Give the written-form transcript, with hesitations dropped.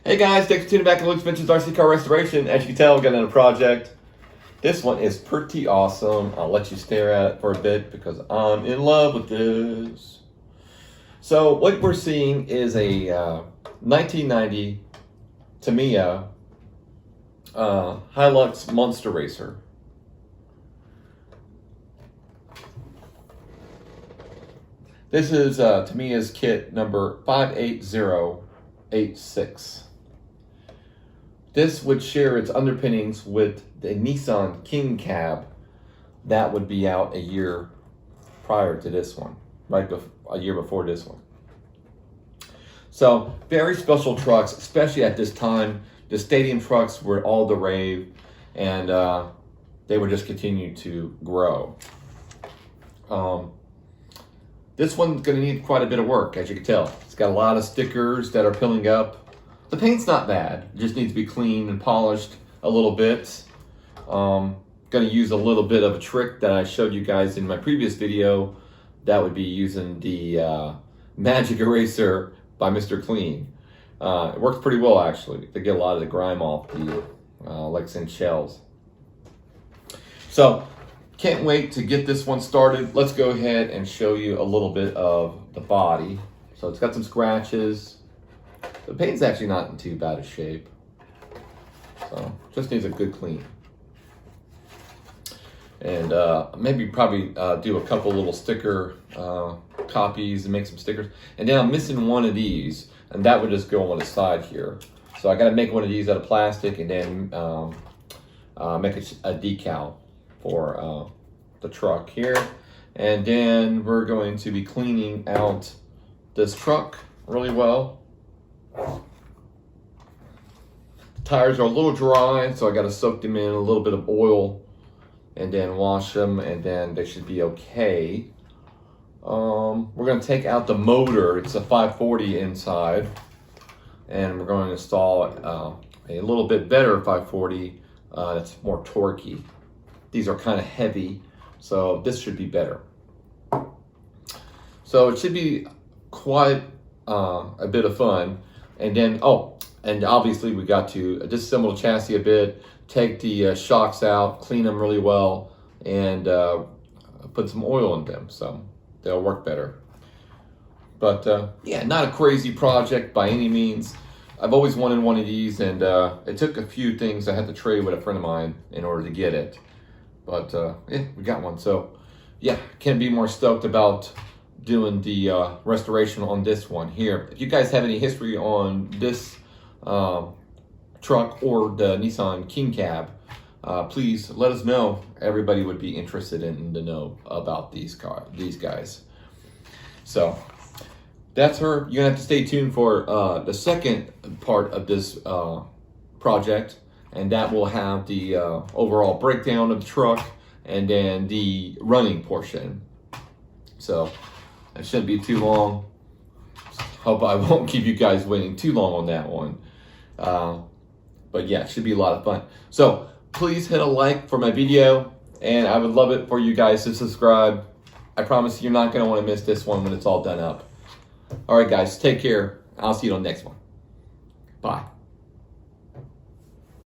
Hey guys, thanks for tuning back to Luke's Vintage RC Car Restoration. As you can tell, we got another project. This one is pretty awesome. I'll let you stare at it for a bit because I'm in love with this. So what we're seeing is a 1990 Tamiya HI-LUX Monster Racer. This is Tamiya's kit number 58086. This would share its underpinnings with the Nissan King Cab that would be out a year prior to this one, a year before this one. So very special trucks, especially at this time. The stadium trucks were all the rave, and they would just continue to grow. This one's going to need quite a bit of work, as you can tell. It's got a lot of stickers that are peeling up. The paint's not bad. It just needs to be cleaned and polished a little bit. Going to use a little bit of a trick that I showed you guys in my previous video. That would be using the Magic Eraser by Mr. Clean. It works pretty well, actually, to get a lot of the grime off the Lexan shells. So, can't wait to get this one started. Let's go ahead and show you a little bit of the body. So it's got some scratches. The paint's actually not in too bad a shape. So just needs a good clean. And probably do a couple little sticker copies and make some stickers. And then I'm missing one of these, and that would just go on the side here. So I gotta make one of these out of plastic and then make a decal for the truck here. And then we're going to be cleaning out this truck really well. The tires are a little dry, so I got to soak them in a little bit of oil and then wash them, and then they should be okay. We're going to take out the motor. It's a 540 inside, and we're going to install a little bit better 540 that's more torquey. These are kind of heavy, so this should be better. So it should be quite a bit of fun. And then, and obviously we got to disassemble the chassis a bit, take the shocks out, clean them really well, and put some oil in them so they'll work better. But yeah, not a crazy project by any means. I've always wanted one of these, and it took a few things I had to trade with a friend of mine in order to get it. But yeah, we got one. So yeah, can't be more stoked about doing the restoration on this one here. If you guys have any history on this truck or the Nissan King Cab, please let us know. Everybody would be interested in to know about these guys. So that's her. You're gonna have to stay tuned for the second part of this project, and that will have the overall breakdown of the truck and then the running portion. So it shouldn't be too long. Hope I won't keep you guys waiting too long on that one. But yeah, it should be a lot of fun. So please hit a like for my video, and I would love it for you guys to subscribe. I promise you're not gonna wanna miss this one when it's all done up. All right guys, take care. I'll see you on the next one. Bye.